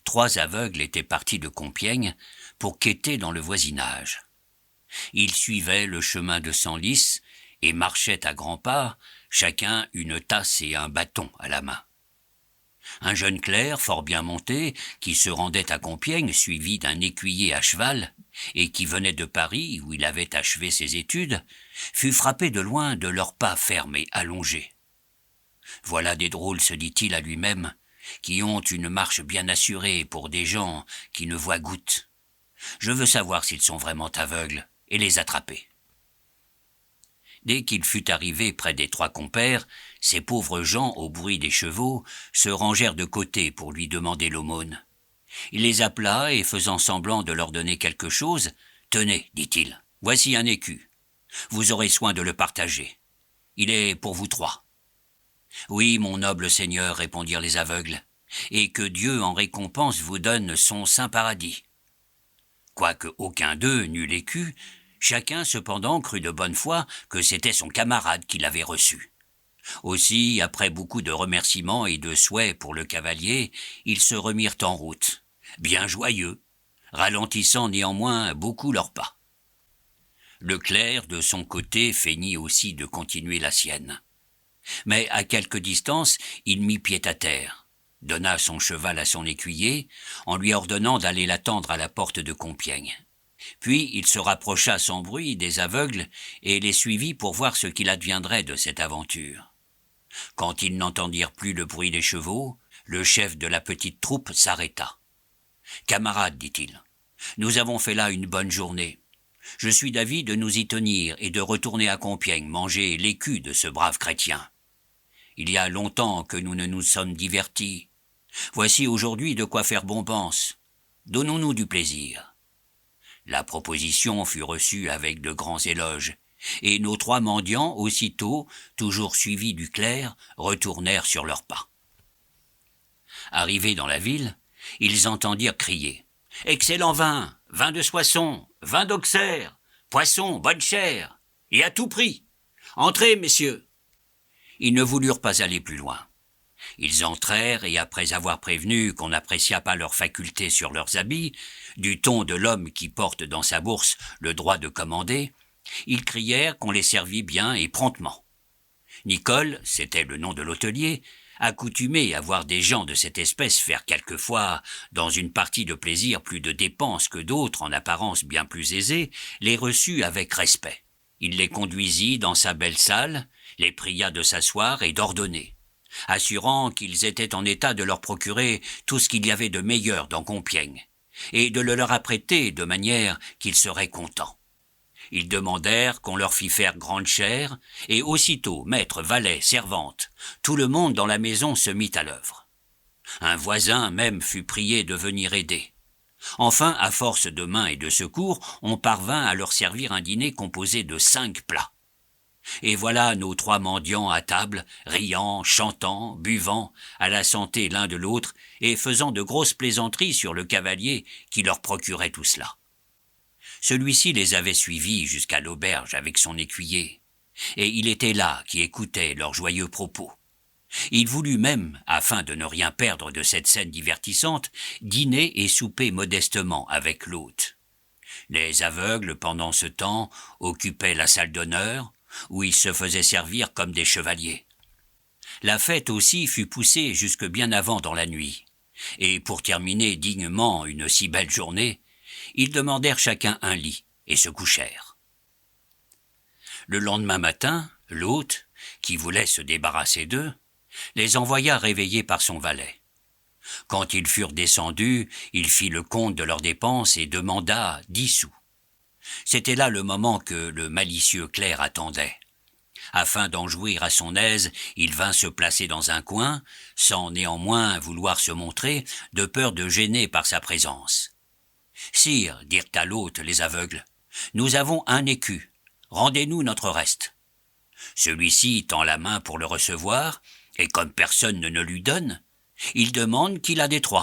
3 aveugles étaient partis de Compiègne pour quêter dans le voisinage. Ils suivaient le chemin de Senlis et marchaient à grands pas, chacun une tasse et un bâton à la main. Un jeune clerc, fort bien monté, qui se rendait à Compiègne, suivi d'un écuyer à cheval, et qui venait de Paris, où il avait achevé ses études, fut frappé de loin de leurs pas fermes et allongés. « Voilà des drôles, se dit-il à lui-même, qui ont une marche bien assurée pour des gens qui ne voient goutte. Je veux savoir s'ils sont vraiment aveugles, et les attraper. » Dès qu'il fut arrivé près des 3 compères, ces pauvres gens, au bruit des chevaux, se rangèrent de côté pour lui demander l'aumône. Il les appela et, faisant semblant de leur donner quelque chose, « Tenez, dit-il, voici un écu. Vous aurez soin de le partager. Il est pour vous 3. « Oui, mon noble seigneur, répondirent les aveugles, et que Dieu en récompense vous donne son saint paradis. » Quoique aucun d'eux n'eût l'écu, chacun cependant crut de bonne foi que c'était son camarade qui l'avait reçu. Aussi, après beaucoup de remerciements et de souhaits pour le cavalier, ils se remirent en route, bien joyeux, ralentissant néanmoins beaucoup leurs pas. Le clerc, de son côté, feignit aussi de continuer la sienne. Mais à quelque distance, il mit pied à terre, donna son cheval à son écuyer, en lui ordonnant d'aller l'attendre à la porte de Compiègne. Puis il se rapprocha sans bruit des aveugles et les suivit pour voir ce qu'il adviendrait de cette aventure. Quand ils n'entendirent plus le bruit des chevaux, le chef de la petite troupe s'arrêta. « Camarades, dit-il, nous avons fait là une bonne journée. Je suis d'avis de nous y tenir et de retourner à Compiègne manger l'écu de ce brave chrétien. Il y a longtemps que nous ne nous sommes divertis. Voici aujourd'hui de quoi faire bombance. Donnons-nous du plaisir. » La proposition fut reçue avec de grands éloges, et nos 3 mendiants, aussitôt, toujours suivis du clerc, retournèrent sur leurs pas. Arrivés dans la ville, ils entendirent crier « Excellent vin, vin de Soissons, vin d'Auxerre, poisson, bonne chère, et à tout prix. Entrez, messieurs !» Ils ne voulurent pas aller plus loin. Ils entrèrent et après avoir prévenu qu'on n'apprécia pas leur faculté sur leurs habits, du ton de l'homme qui porte dans sa bourse le droit de commander, ils crièrent qu'on les servit bien et promptement. Nicole, c'était le nom de l'hôtelier, accoutumé à voir des gens de cette espèce faire quelquefois, dans une partie de plaisir, plus de dépenses que d'autres en apparence bien plus aisées, les reçut avec respect. Il les conduisit dans sa belle salle, les pria de s'asseoir et d'ordonner, assurant qu'ils étaient en état de leur procurer tout ce qu'il y avait de meilleur dans Compiègne, et de le leur apprêter de manière qu'ils seraient contents. Ils demandèrent qu'on leur fît faire grande chère, et aussitôt, maître, valet, servante, tout le monde dans la maison se mit à l'œuvre. Un voisin même fut prié de venir aider. Enfin, à force de main et de secours, on parvint à leur servir un dîner composé de 5 plats. Et voilà nos 3 mendiants à table, riant, chantant, buvant, à la santé l'un de l'autre, et faisant de grosses plaisanteries sur le cavalier qui leur procurait tout cela. Celui-ci les avait suivis jusqu'à l'auberge avec son écuyer, et il était là qui écoutait leurs joyeux propos. Il voulut même, afin de ne rien perdre de cette scène divertissante, dîner et souper modestement avec l'hôte. Les aveugles, pendant ce temps, occupaient la salle d'honneur, où ils se faisaient servir comme des chevaliers. La fête aussi fut poussée jusque bien avant dans la nuit, et pour terminer dignement une si belle journée, ils demandèrent chacun un lit et se couchèrent. Le lendemain matin, l'hôte, qui voulait se débarrasser d'eux, les envoya réveiller par son valet. Quand ils furent descendus, il fit le compte de leurs dépenses et demanda 10 sous. C'était là le moment que le malicieux clerc attendait. Afin d'en jouir à son aise, il vint se placer dans un coin, sans néanmoins vouloir se montrer, de peur de gêner par sa présence. « Sire, dirent à l'hôte les aveugles, nous avons un écu, rendez-nous notre reste. » Celui-ci tend la main pour le recevoir, et comme personne ne lui donne, il demande qui la détruit.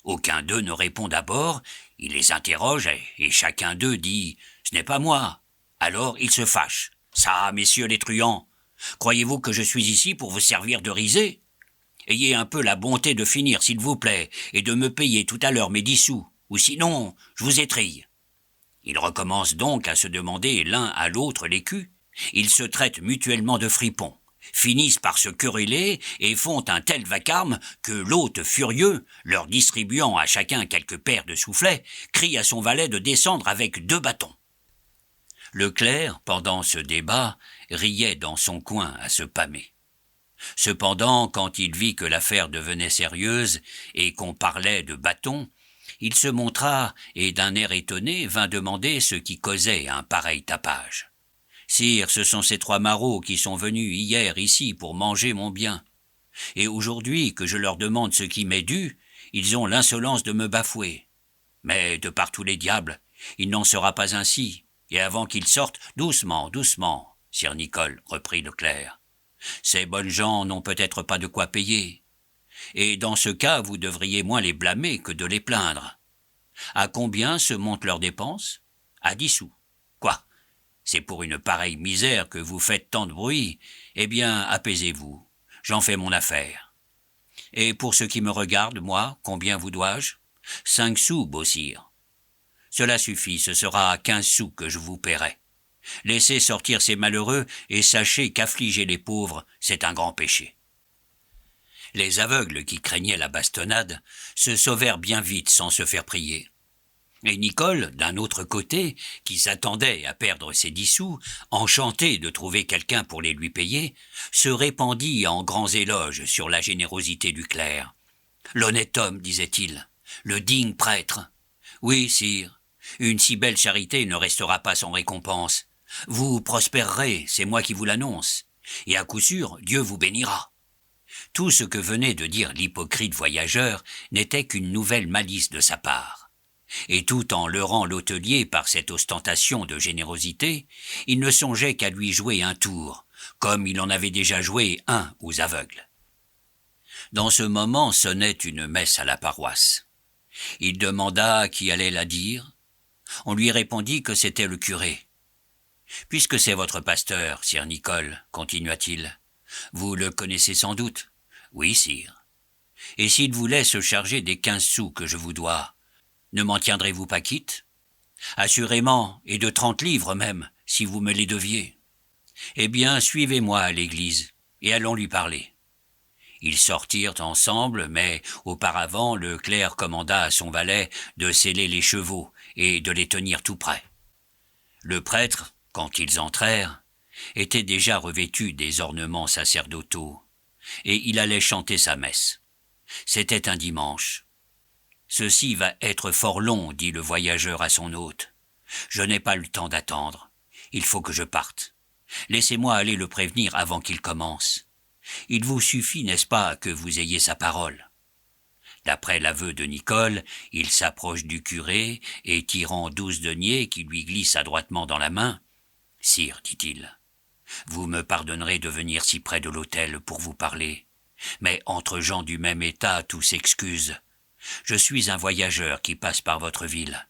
Aucun d'eux ne répond d'abord, il les interroge, et chacun d'eux dit « Ce n'est pas moi ». Alors il se fâche. « Ça, messieurs les truands, croyez-vous que je suis ici pour vous servir de risée ? Ayez un peu la bonté de finir, s'il vous plaît, et de me payer tout à l'heure mes 10 sous, ou sinon, je vous étrille. » Ils recommencent donc à se demander l'un à l'autre l'écu. Ils se traitent mutuellement de fripons, finissent par se quereller et font un tel vacarme que l'hôte furieux, leur distribuant à chacun quelques paires de soufflets, crie à son valet de descendre avec 2 bâtons. Le clerc, pendant ce débat, riait dans son coin à se pâmer. Cependant, quand il vit que l'affaire devenait sérieuse et qu'on parlait de bâtons, il se montra et d'un air étonné vint demander ce qui causait un pareil tapage. « Sire, ce sont ces 3 marauds qui sont venus hier ici pour manger mon bien. Et aujourd'hui que je leur demande ce qui m'est dû, ils ont l'insolence de me bafouer. Mais de par tous les diables, il n'en sera pas ainsi. Et avant qu'ils sortent, doucement, doucement, sire Nicole, reprit le clerc. Ces bonnes gens n'ont peut-être pas de quoi payer. Et dans ce cas, vous devriez moins les blâmer que de les plaindre. À combien se montent leurs dépenses? À 10 sous. Quoi? C'est pour une pareille misère que vous faites tant de bruit? Eh bien, apaisez-vous. J'en fais mon affaire. Et pour ce qui me regarde, moi, combien vous dois-je? 5 sous, beau sire. Cela suffit, ce sera 15 sous que je vous paierai. Laissez sortir ces malheureux et sachez qu'affliger les pauvres, c'est un grand péché. » Les aveugles qui craignaient la bastonnade se sauvèrent bien vite sans se faire prier. Et Nicole, d'un autre côté, qui s'attendait à perdre ses 10 sous, enchanté de trouver quelqu'un pour les lui payer, se répandit en grands éloges sur la générosité du clerc. « L'honnête homme, disait-il, le digne prêtre. Oui, sire, une si belle charité ne restera pas sans récompense. Vous prospérerez, c'est moi qui vous l'annonce, et à coup sûr, Dieu vous bénira. » Tout ce que venait de dire l'hypocrite voyageur n'était qu'une nouvelle malice de sa part. Et tout en leurrant l'hôtelier par cette ostentation de générosité, il ne songeait qu'à lui jouer un tour, comme il en avait déjà joué un aux aveugles. Dans ce moment sonnait une messe à la paroisse. Il demanda qui allait la dire. On lui répondit que c'était le curé. « Puisque c'est votre pasteur, sire Nicole, continua-t-il, vous le connaissez sans doute. »« Oui, sire. »« Et s'il voulait se charger des 15 sous que je vous dois, ne m'en tiendrez-vous pas quitte? »« Assurément, et de 30 livres même, si vous me les deviez. »« Eh bien, suivez-moi à l'église, et allons lui parler. » Ils sortirent ensemble, mais auparavant le clerc commanda à son valet de seller les chevaux et de les tenir tout près. Le prêtre, quand ils entrèrent, était déjà revêtu des ornements sacerdotaux, et il allait chanter sa messe. C'était un dimanche. « Ceci va être fort long, dit le voyageur à son hôte. Je n'ai pas le temps d'attendre. Il faut que je parte. Laissez-moi aller le prévenir avant qu'il commence. Il vous suffit, n'est-ce pas, que vous ayez sa parole. » D'après l'aveu de Nicole, il s'approche du curé et, tirant 12 deniers qui lui glissent adroitement dans la main, « Sire, dit-il, vous me pardonnerez de venir si près de l'autel pour vous parler, mais entre gens du même état, tout s'excuse. Je suis un voyageur qui passe par votre ville.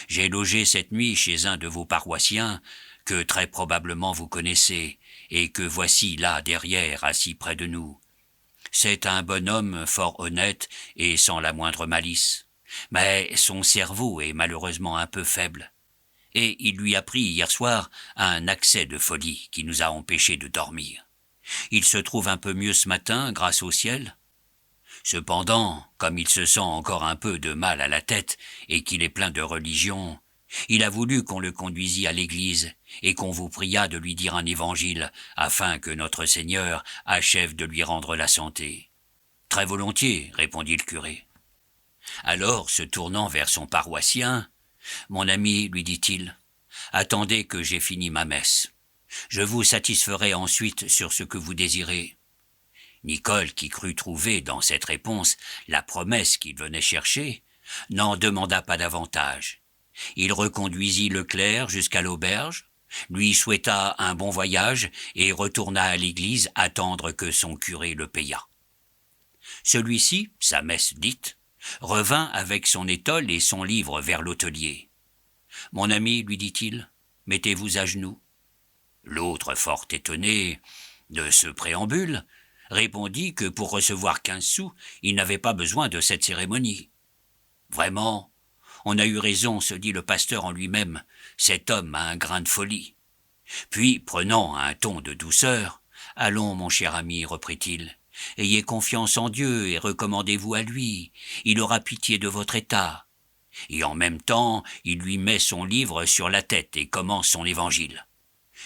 J'ai logé cette nuit chez un de vos paroissiens, que très probablement vous connaissez, et que voici là derrière, assis près de nous. C'est un bonhomme fort honnête et sans la moindre malice, mais son cerveau est malheureusement un peu faible, et il lui a pris hier soir un accès de folie qui nous a empêchés de dormir. Il se trouve un peu mieux ce matin, grâce au ciel. Cependant, comme il se sent encore un peu de mal à la tête et qu'il est plein de religion, il a voulu qu'on le conduisît à l'église et qu'on vous priât de lui dire un évangile afin que notre Seigneur achève de lui rendre la santé. »« Très volontiers, répondit le curé. » Alors, se tournant vers son paroissien, « Mon ami, lui dit-il, attendez que j'ai fini ma messe. Je vous satisferai ensuite sur ce que vous désirez. » Nicole, qui crut trouver dans cette réponse la promesse qu'il venait chercher, n'en demanda pas davantage. Il reconduisit le clerc jusqu'à l'auberge, lui souhaita un bon voyage et retourna à l'église attendre que son curé le payât. Celui-ci, sa messe dite, revint avec son étole et son livre vers l'hôtelier. « Mon ami, lui dit-il, mettez-vous à genoux. » L'autre, fort étonné de ce préambule, répondit que pour recevoir 15 sous, il n'avait pas besoin de cette cérémonie. Vraiment, on a eu raison, se dit le pasteur en lui-même, cet homme a un grain de folie. Puis, prenant un ton de douceur, « Allons, mon cher ami, reprit-il, ayez confiance en Dieu et recommandez-vous à lui, il aura pitié de votre état. » Et en même temps, il lui met son livre sur la tête et commence son évangile.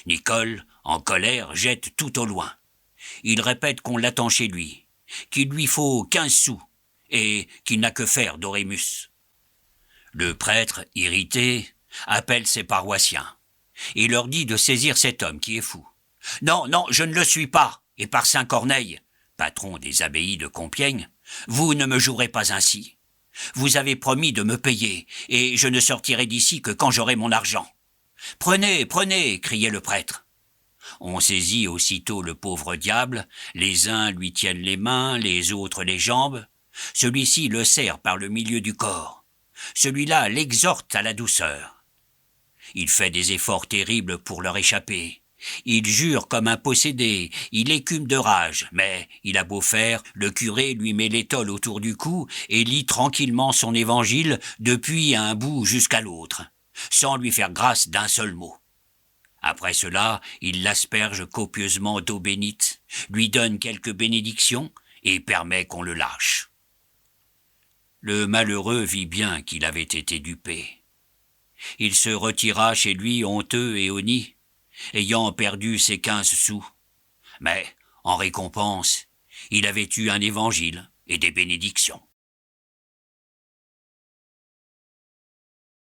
Nicole, en colère, jette tout au loin. Il répète qu'on l'attend chez lui, qu'il lui faut 15 sous, et qu'il n'a que faire d'Orémus. Le prêtre, irrité, appelle ses paroissiens. Il leur dit de saisir cet homme qui est fou. « Non, non, je ne le suis pas, et par Saint Corneille, patron des abbayes de Compiègne, vous ne me jouerez pas ainsi. Vous avez promis de me payer, et je ne sortirai d'ici que quand j'aurai mon argent. »« Prenez, prenez !» criait le prêtre. On saisit aussitôt le pauvre diable, les uns lui tiennent les mains, les autres les jambes. Celui-ci le serre par le milieu du corps. Celui-là l'exhorte à la douceur. Il fait des efforts terribles pour leur échapper. Il jure comme un possédé, il écume de rage, mais il a beau faire, le curé lui met l'étole autour du cou et lit tranquillement son évangile depuis un bout jusqu'à l'autre, sans lui faire grâce d'un seul mot. Après cela, il l'asperge copieusement d'eau bénite, lui donne quelques bénédictions et permet qu'on le lâche. Le malheureux vit bien qu'il avait été dupé. Il se retira chez lui honteux et honni, ayant perdu ses 15 sous. Mais, en récompense, il avait eu un évangile et des bénédictions.